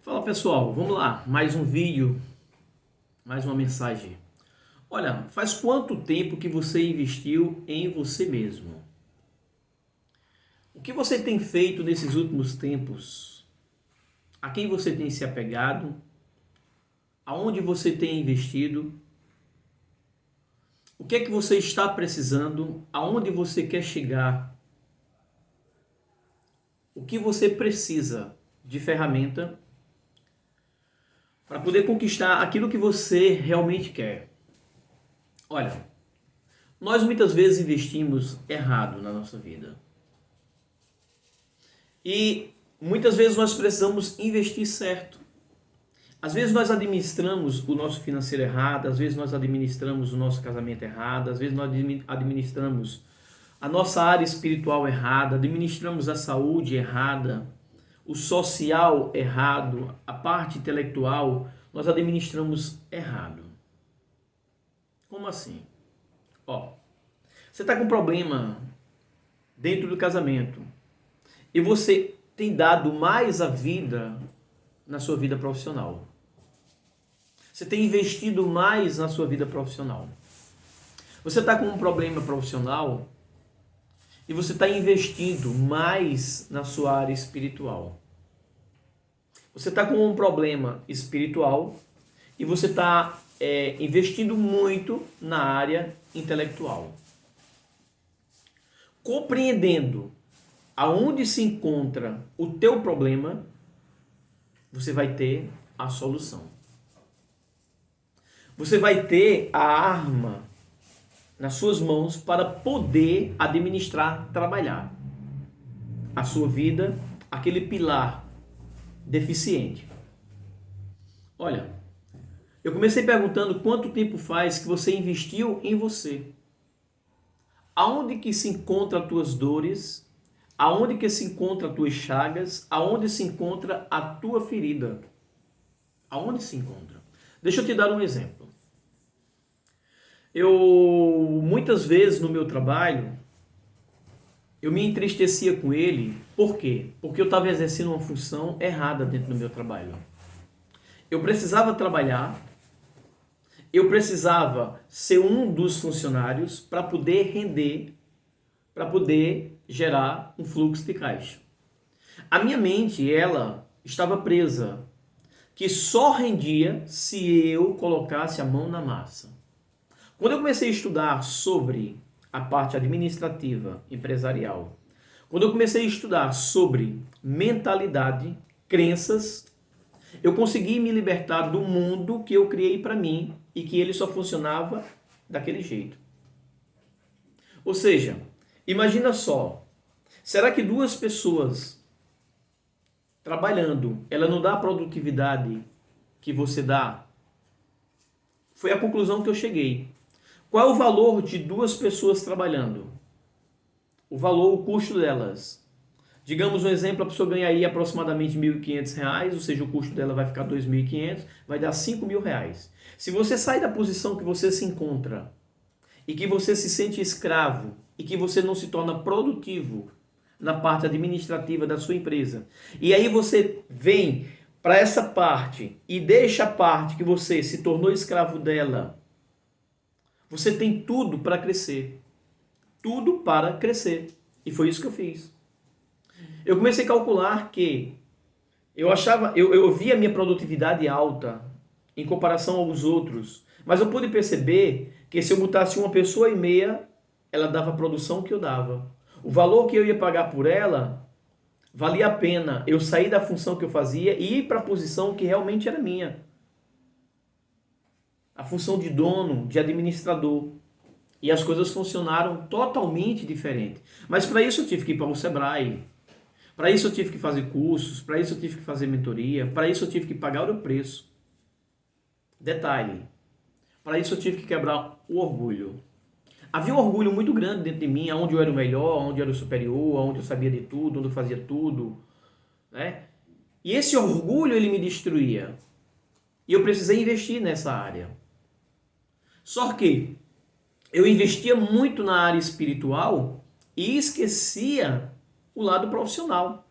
Fala pessoal, vamos lá, mais um vídeo, mais uma mensagem. Olha, faz quanto tempo que você investiu em você mesmo? O que você tem feito nesses últimos tempos? A quem você tem se apegado? Aonde você tem investido? O que é que você está precisando? Aonde você quer chegar? O que você precisa de ferramenta para poder conquistar aquilo que você realmente quer? Olha, nós muitas vezes investimos errado na nossa vida. E muitas vezes nós precisamos investir certo. Às vezes nós administramos o nosso financeiro errado, às vezes nós administramos o nosso casamento errado, às vezes nós administramos a nossa área espiritual errada, administramos a saúde errada, o social errado, a parte intelectual, nós administramos errado. Como assim? Ó, você está com um problema dentro do casamento e você tem dado mais a vida na sua vida profissional. Você tem investido mais na sua vida profissional. Você está com um problema profissional e você está investindo mais na sua área espiritual. Você está com um problema espiritual e você está investindo muito na área intelectual. Compreendendo aonde se encontra o teu problema, você vai ter a solução. Você vai ter a arma nas suas mãos para poder administrar, trabalhar a sua vida, aquele pilar deficiente. Olha, eu comecei perguntando quanto tempo faz que você investiu em você. Aonde que se encontram as tuas dores? Aonde que se encontram as tuas chagas? Aonde se encontra a tua ferida? Aonde se encontra? Deixa eu te dar um exemplo. Muitas vezes no meu trabalho, eu me entristecia com ele. Por quê? Porque eu estava exercendo uma função errada dentro do meu trabalho. Eu precisava trabalhar, eu precisava ser um dos funcionários para poder render, para poder gerar um fluxo de caixa. A minha mente, ela estava presa, que só rendia se eu colocasse a mão na massa. Quando eu comecei a estudar sobre a parte administrativa, empresarial, quando eu comecei a estudar sobre mentalidade, crenças, eu consegui me libertar do mundo que eu criei para mim e que ele só funcionava daquele jeito. Ou seja, imagina só, será que duas pessoas trabalhando, ela não dá a produtividade que você dá? Foi a conclusão que eu cheguei. Qual é o valor de duas pessoas trabalhando? O valor, o custo delas. Digamos um exemplo, a pessoa ganha aí aproximadamente R$ 1.500, ou seja, o custo dela vai ficar R$ 2.500, vai dar R$ 5.000. Se você sai da posição que você se encontra e que você se sente escravo e que você não se torna produtivo na parte administrativa da sua empresa, e aí você vem para essa parte e deixa a parte que você se tornou escravo dela, você tem tudo para crescer. Tudo para crescer. E foi isso que eu fiz. Eu comecei a calcular que eu via a minha produtividade alta em comparação aos outros, mas eu pude perceber que se eu botasse 1,5 pessoa, ela dava a produção que eu dava. O valor que eu ia pagar por ela, valia a pena eu sair da função que eu fazia e ir para a posição que realmente era minha. A função de dono, de administrador. E as coisas funcionaram totalmente diferente. Mas para isso eu tive que ir para o Sebrae. Para isso eu tive que fazer cursos, para isso eu tive que fazer mentoria, para isso eu tive que pagar o preço. Detalhe, para isso eu tive que quebrar o orgulho. Havia um orgulho muito grande dentro de mim, onde eu era o melhor, onde eu era o superior, onde eu sabia de tudo, onde eu fazia tudo, né? E esse orgulho ele me destruía. E eu precisei investir nessa área. Só que eu investia muito na área espiritual e esquecia o lado profissional.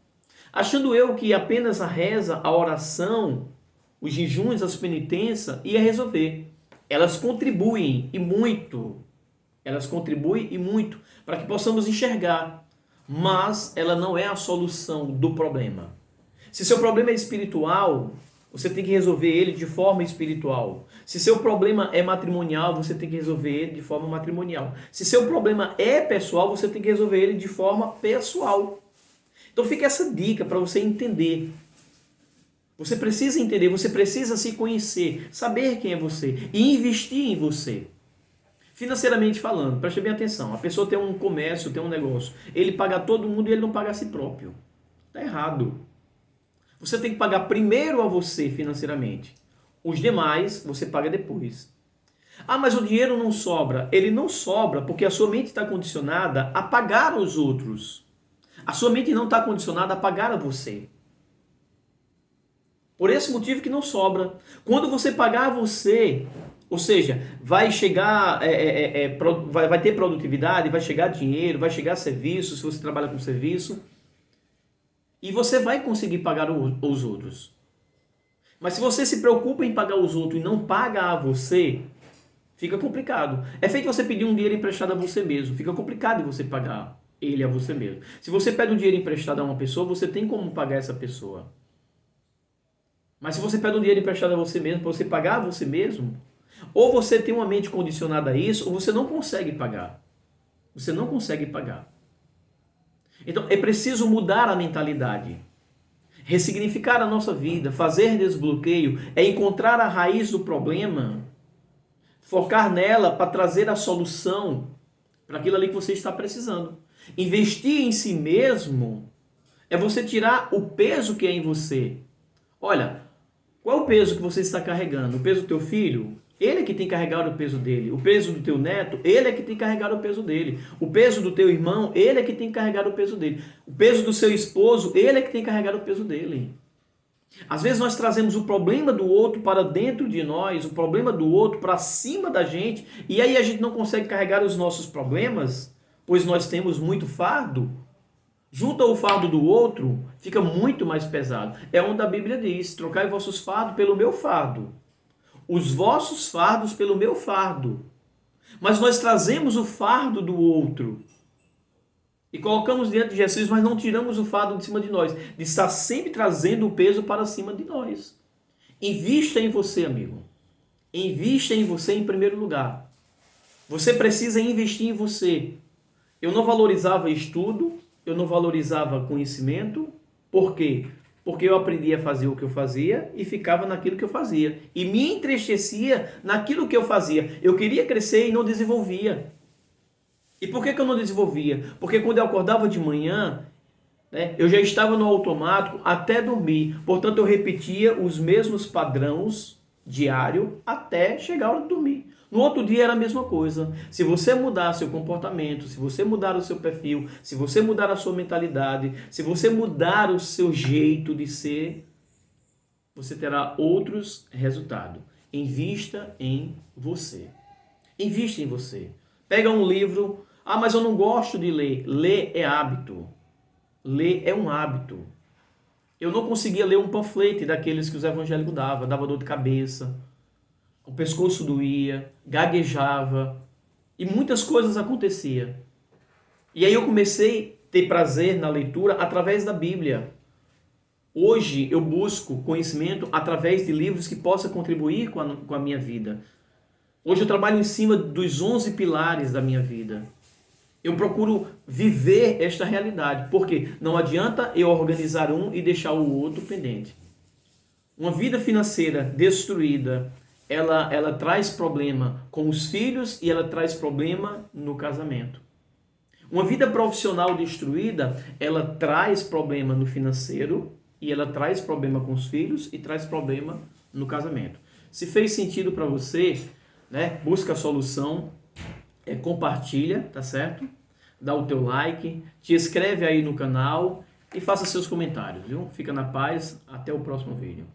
achando eu que apenas a reza, a oração, os jejuns, as penitências ia resolver. Elas contribuem e muito. Elas contribuem e muito para que possamos enxergar, mas ela não é a solução do problema. Se seu problema é espiritual, você tem que resolver ele de forma espiritual. Se seu problema é matrimonial, você tem que resolver ele de forma matrimonial. Se seu problema é pessoal, você tem que resolver ele de forma pessoal. Então fica essa dica para você entender. Você precisa entender, você precisa se conhecer, saber quem é você e investir em você. Financeiramente falando, preste bem atenção, a pessoa tem um comércio, tem um negócio, ele paga todo mundo e ele não paga a si próprio. Está errado. Você tem que pagar primeiro a você financeiramente. Os demais você paga depois. Ah, mas o dinheiro não sobra. Ele não sobra porque a sua mente está condicionada a pagar os outros. A sua mente não está condicionada a pagar a você. Por esse motivo que não sobra. Quando você pagar a você, ou seja, vai chegar, vai ter produtividade, vai chegar dinheiro, vai chegar serviço, se você trabalha com serviço, e você vai conseguir pagar os outros. Mas se você se preocupa em pagar os outros e não paga a você, fica complicado. É feito você pedir um dinheiro emprestado a você mesmo. Fica complicado de você pagar ele a você mesmo. Se você pede um dinheiro emprestado a uma pessoa, você tem como pagar essa pessoa. Mas se você pede um dinheiro emprestado a você mesmo, para você pagar a você mesmo, ou você tem uma mente condicionada a isso, ou você não consegue pagar. Você não consegue pagar. Então, é preciso mudar a mentalidade. Ressignificar a nossa vida, fazer desbloqueio, é encontrar a raiz do problema, focar nela para trazer a solução para aquilo ali que você está precisando. Investir em si mesmo é você tirar o peso que é em você. Olha, qual é o peso que você está carregando? O peso do teu filho? Ele é que tem que carregar o peso dele. O peso do teu neto? Ele é que tem que carregar o peso dele. O peso do teu irmão? Ele é que tem que carregar o peso dele. O peso do seu esposo? Ele é que tem que carregar o peso dele. Às vezes nós trazemos o problema do outro para dentro de nós, o problema do outro para cima da gente, e aí a gente não consegue carregar os nossos problemas, pois nós temos muito fardo. Junto ao fardo do outro, fica muito mais pesado. É onde a Bíblia diz: trocai vossos fardos pelo meu fardo. Os vossos fardos pelo meu fardo. Mas nós trazemos o fardo do outro e colocamos diante de Jesus, mas não tiramos o fardo de cima de nós, de estar sempre trazendo o peso para cima de nós. Invista em você, amigo. Invista em você em primeiro lugar. Você precisa investir em você. Eu não valorizava estudo, eu não valorizava conhecimento. Por quê? Porque eu aprendi a fazer o que eu fazia e ficava naquilo que eu fazia. E me entristecia naquilo que eu fazia. Eu queria crescer e não desenvolvia. E por que eu não desenvolvia? Porque quando eu acordava de manhã, eu já estava no automático até dormir. Portanto, eu repetia os mesmos padrões diários até chegar a hora de dormir. No outro dia era a mesma coisa. Se você mudar seu comportamento, se você mudar o seu perfil, se você mudar a sua mentalidade, se você mudar o seu jeito de ser, você terá outros resultados. Invista em você. Invista em você. Pega um livro. Ah, mas eu não gosto de ler. Ler é hábito. Ler é um hábito. Eu não conseguia ler um panfleto daqueles que os evangélicos davam. Dava dor de cabeça. O pescoço doía, gaguejava e muitas coisas aconteciam. E aí eu comecei a ter prazer na leitura através da Bíblia. Hoje eu busco conhecimento através de livros que possam contribuir com a minha vida. Hoje eu trabalho em cima dos 11 pilares da minha vida. Eu procuro viver esta realidade, porque não adianta eu organizar um e deixar o outro pendente. Uma vida financeira destruída, ela traz problema com os filhos e ela traz problema no casamento. Uma vida profissional destruída, ela traz problema no financeiro e ela traz problema com os filhos e traz problema no casamento. Se fez sentido para você, busca a solução, compartilha, tá certo? Dá o teu like, te inscreve aí no canal e faça seus comentários, viu? Fica na paz, até o próximo vídeo.